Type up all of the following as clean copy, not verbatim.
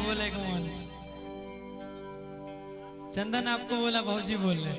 बोलेगा वंश। चंदन आपको बोला भाजी बोल रहे,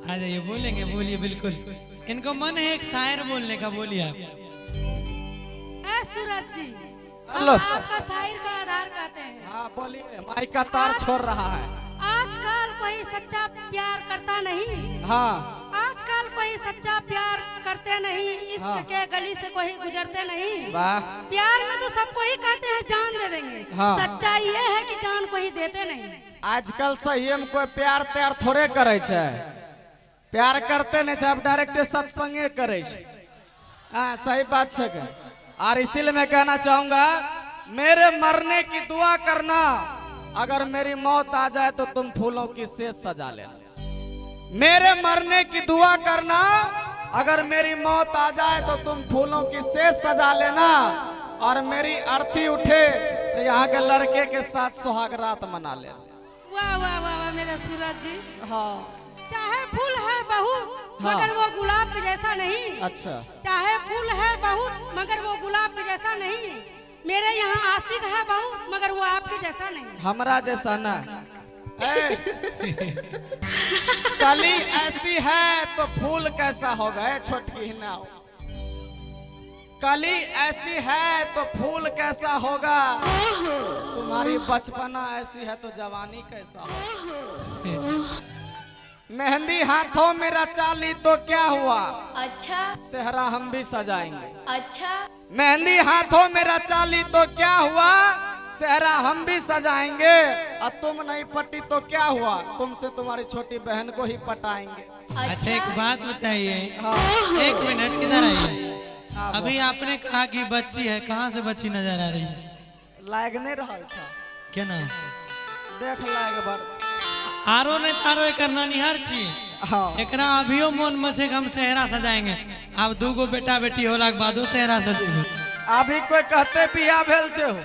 आ जाइए बोलेंगे, बोलिए बिल्कुल। इनको मन है एक शायर बोलने का, बोलिए आप। सूरज जी, हेलो। आपका शायर का आधार कहते हैं। हाँ बोलिए, माइक का तार छोड़ रहा है। आजकल कोई सच्चा प्यार करता नहीं। हाँ आजकल कोई सच्चा प्यार करते नहीं, इश्क हाँ। के गली से कोई गुजरते नहीं। वाह। प्यार में तो सबको ही कहते हैं जान दे देंगे, हाँ। सच्चाई ये है कि जान को ही देते नहीं। आजकल सही में कोई प्यार त्यार थोड़े करे छे, प्यार करते नहीं छे, अब डायरेक्ट सत्संगे करे छे। हाँ सही बात छे के। और इसीलिए मैं कहना चाहूंगा, मेरे मरने की दुआ करना, अगर मेरी मौत आ जाए तो तुम फूलों की सेज सजा लेना। मेरे मरने की दुआ करना, अगर मेरी मौत आ जाए तो तुम फूलों की सेज सजा लेना। और मेरी अर्थी उठे तो यहाँ के लड़के के साथ सुहाग रात मना लेना। वाह वाह वाह वाह मेरे सूरज जी। हाँ चाहे फूल है बहुत हाँ। मगर वो गुलाब के जैसा नहीं। अच्छा। चाहे फूल है बहुत मगर वो गुलाब के जैसा नहीं। मेरे यहाँ आशिक है बहुत मगर वो आपके जैसा नहीं। हमरा जैसा ना। कली ऐसी है तो फूल कैसा होगा, छोटकी ना। कली ऐसी है तो फूल कैसा होगा, तुम्हारी बचपना ऐसी है तो जवानी कैसा होगा। मेहंदी हाथों में रचा ली तो क्या हुआ, अच्छा सेहरा हम भी सजाएंगे। अच्छा। मेहंदी हाथों में रचा ली तो क्या हुआ, सेहरा हम भी सजाएंगे। और तुम नहीं पटी तो क्या हुआ, तुमसे तुम्हारी छोटी बहन को ही पटाएंगे। अच्छा एक बात बताइए, हाँ। एक मिनट इधर आइए। हाँ, अभी आपने कहा कि बच्ची है, कहाँ से बच्ची नजर आ रही है? लायक नहीं रहा था, क्या ना देख लायक बार। आरो ने तारो एक करना निहार छी। हाँ एकरा अभियो मन मचे हम सेहरा सजाएंगे। अब दूगो बेटा बेटी होला के बादो सेहरा सजेंगे। अभी कोई कहते बिया भेल छे हो,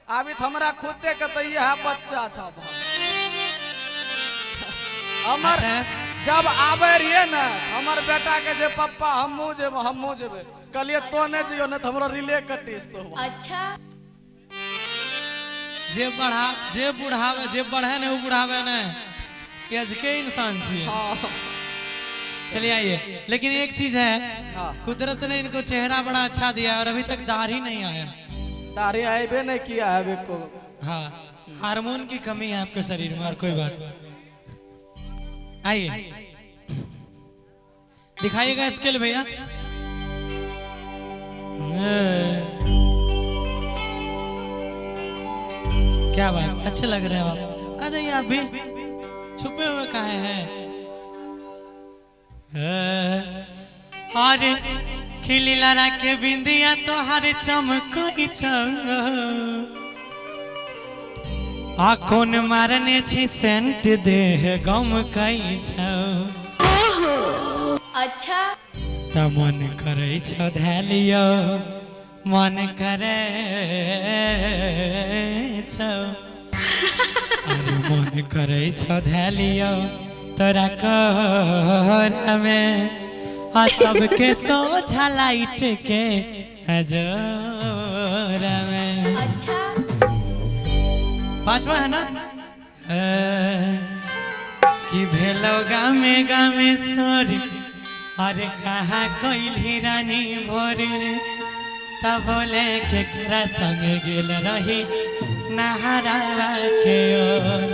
अभी तो हमरा खुद देख तो यह बच्चा था। हमर अच्छा। जब आवे रहिए ना हमर बेटा के जे पप्पा हमू जेबे कहलिए तो ने जियो ने तो हमरा रिले कटिस तो। अच्छा। जे बुढ़ावे जे बढ़े ने वो बुढ़ावे ने, एज के इंसान छिए। हाँ चलिए आइए, लेकिन एक चीज है, हाँ। कुदरत ने इनको चेहरा बड़ा अच्छा दिया और अभी तक दाढ़ी नहीं आया। दाढ़ी आएबे नहीं किया है अभी को। हाँ, हार्मोन की कमी है आपके शरीर में और कोई बात। आइए दिखाइएगा स्केल भैया। क्या बात, अच्छे लग रहे हो आप। आ जाइए, आप भी छुपे हुए काहे हैं? अरे खिली लड़ा के बिंदिया तो हर चमकोई आ कौन मारने छी सेंट देह गम कई अच्छा। त मन करे छ धैलियो, मन करे छ, अरे मन करे छ धैलियो तोरा कोरा में आ सबके सोझा लाइट के हजोरा में। अच्छा। पांचवा है ना, कि भेलो गामे गामे सोर, अरे कहा कोइली रानी भोर, तब बोले के केरा संग गेल रही नहरावा के ओर।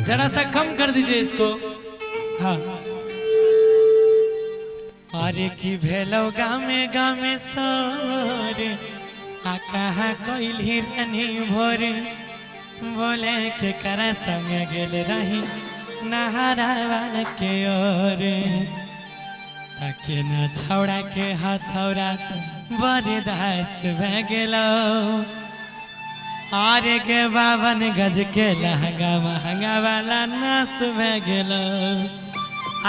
जरा सा कम कर दीजिए इसको। हाँ, अरे की भेलो गामे गामे सोर, आ कहा कोइली रानी भोर, बोले के करा संग गेल रही नहरावा के ओर। ताके न छौड़ा के हथौड़ा बरदास भे गेलो, आरे के 52 गज के लहंगा महंगा वाला नास भे गेलो।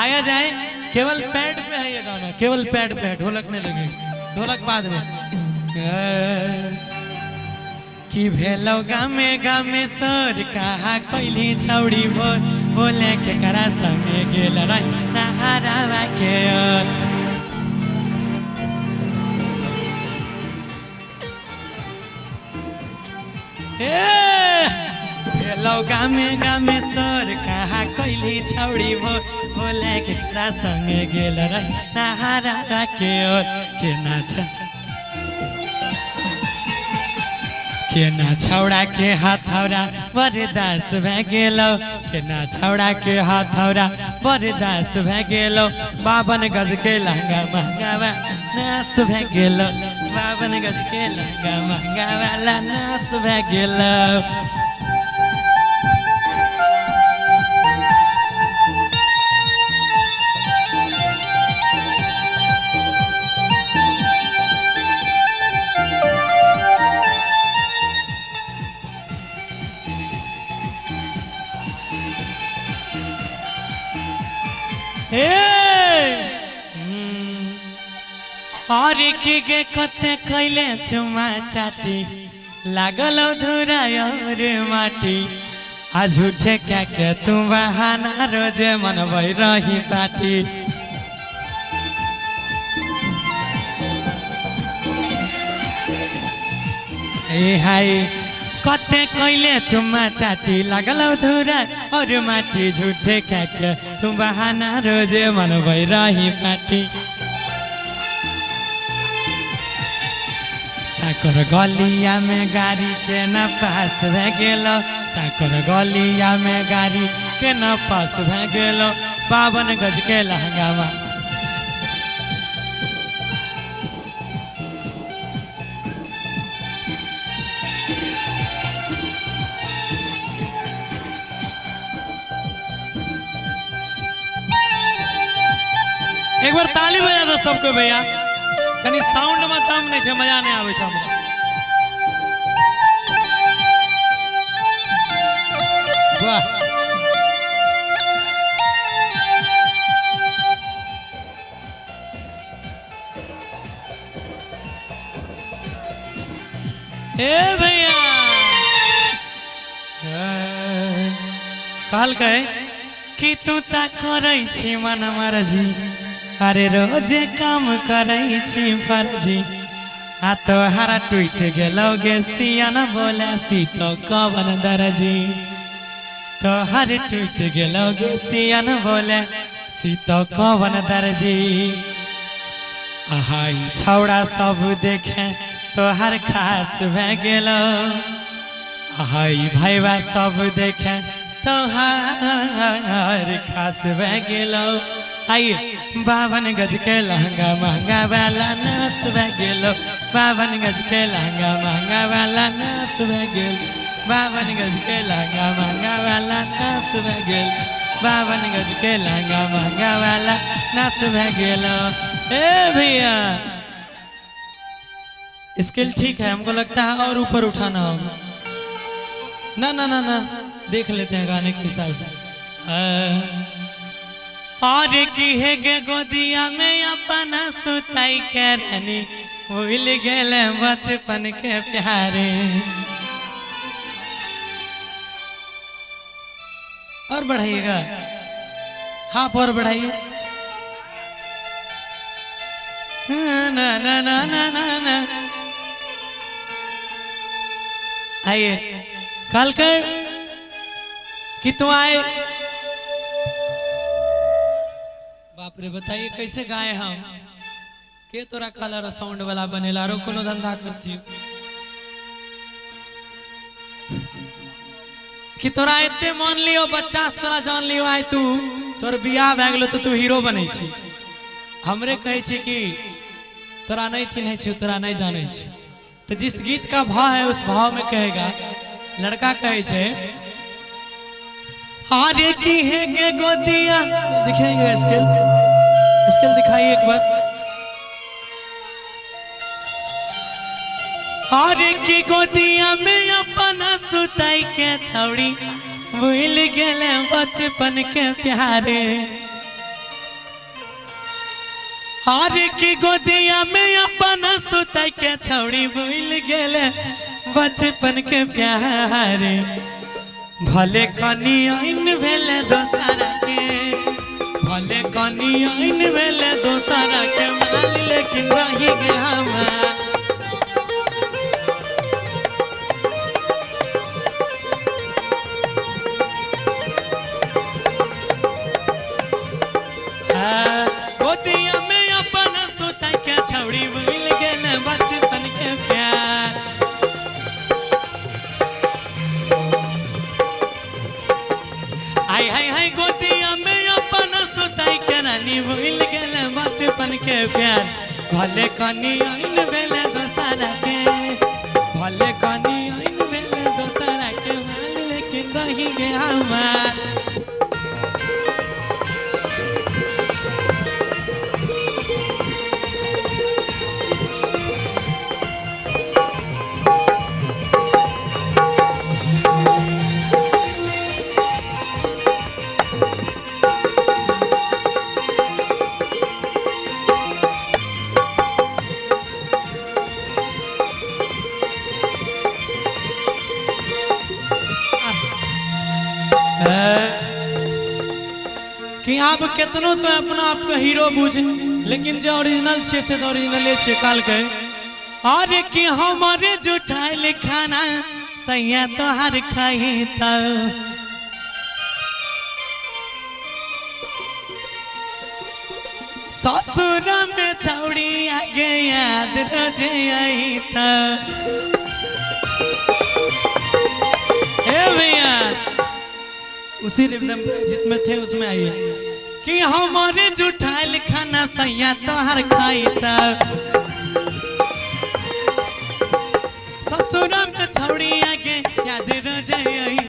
आया जाए, केवल पैड पे है ये गाना, केवल पैड पे, ढोलक नहीं लगे, ढोलक बाद में। कि भेलो गामे गामे सोर, कहा कोइली छौड़ी बोल, बोले के करा संगे गेल रही नहरावा के ओर। भेलौ गामे गामे सर कहाँ कैली छौड़ी बोले केकरा संगे गेल रे नहारा के ओर केना छौड़ा के हथौड़ा बरदास भए गेलौ केना छौड़ा के हथौड़ा बरदास भए गेलौ 52 गज के लहंगा महंगा नास भए गेलौ 52 गज के लहंगा महंगा वाला नास भए गेलौ और की गे कते कैले चुमा चाटी लागल धुरा और माटी आ झूठे क्या के तू बहाना रोजे मनबै रही पाटी हाय कते कैले चुम्मा चाटी लागल धुरा और माटी झूठे क्या के तू बहाना रोजे मनबै रही पाटी साकर गलिया में गाड़ी के न पास भए गेलो साकर गलिया में गाड़ी के न पास भए गेलो 52 गज के लहंगावा एक बार ताली बजा दो सबको भैया कनी साउंड में दम नहीं है मजा नहीं आवे हमरा वाह ए भैया कहल कहे कि तू ता करै छी मन मर्जी अरे रोजे काम करै छी फर्जी आ तोहरा टूट गेलो गे सियान बोले सी तो कवन दर्जी तोहर टूट गेलो गे सियान बोले सी तो कवन दर्जी आहाई छौड़ा सब देखे तोहर खास भए गेलो आहाई भाईबा सब देखे तोहर खास भए गेलो आइए 52 गज के लहंगा महंगा वाला नास भए गेलो 52 गज के लहंगा महंगा वाला नास भए गेल 52 गज के लहंगा महंगा वाला नास भए गेल 52 गज के लहंगा महंगा वाला नास भए गेलो ए भैया स्केल ठीक है हमको लगता है और ऊपर उठाना होगा ना ना ना ना देख लेते हैं गाने के हिसाब से और की है गे गोदिया में अपना सुताई के रानी भूल गेले बचपन के प्यारे और बढ़ाइएगा हाफ और बढ़ाइए ना ना ना ना ना ना आइए कल कर कि तुम आए बाप रे बताइए कैसे गाए हम के तोरा कलर साउंड वाला बनेला रो कोनो धंधा करती कि तोरा एते मान लियो बच्चा से तोरा जान लियो आय तू तोर बियाह भए गेलो तो तू हीरो बनै छी हमरे कहै छी कि तोरा नहीं चिन्है छी तोरा नहीं जानै छी तो जिस गीत का भाव है उस भाव में कहेगा लड़का कहे छे आरे की है गे गोदिया दिखाइए स्केल स्केल दिखाइए एक बार आरे की गोदिया में अपना सुताई के छौड़ी भूल गेले बचपन के प्यारे आरे की गोदिया में अपना सुताई के छौड़ी भूल गेले बचपन के प्यारे भले कनी आइन भेले दोसरा के भले कनी आइन भेले दोसरा के माल लेकिन रही गे हमार बचपन के प्यार भले कनी आइन बेले दोसरा के भले कनी आइन बेले दोसरा के माल लेकिन रही गे हमार कि आप कितनो तो अपना आप को हीरो बुझ लेकिन जो ओरिजिनल छे से ओरिजिनल छे काल के अरे कि हमारे जुठाइल खाना सैया तोहर खाई त ससुर में छौड़ी आगे याद रजे आई त ए भैया उसी रिदम जित में थे उसमें आइए कि हमारे जुठाइल खाना सैया तोहर खाई त ससुर में छौड़ी आगे याद रह जाई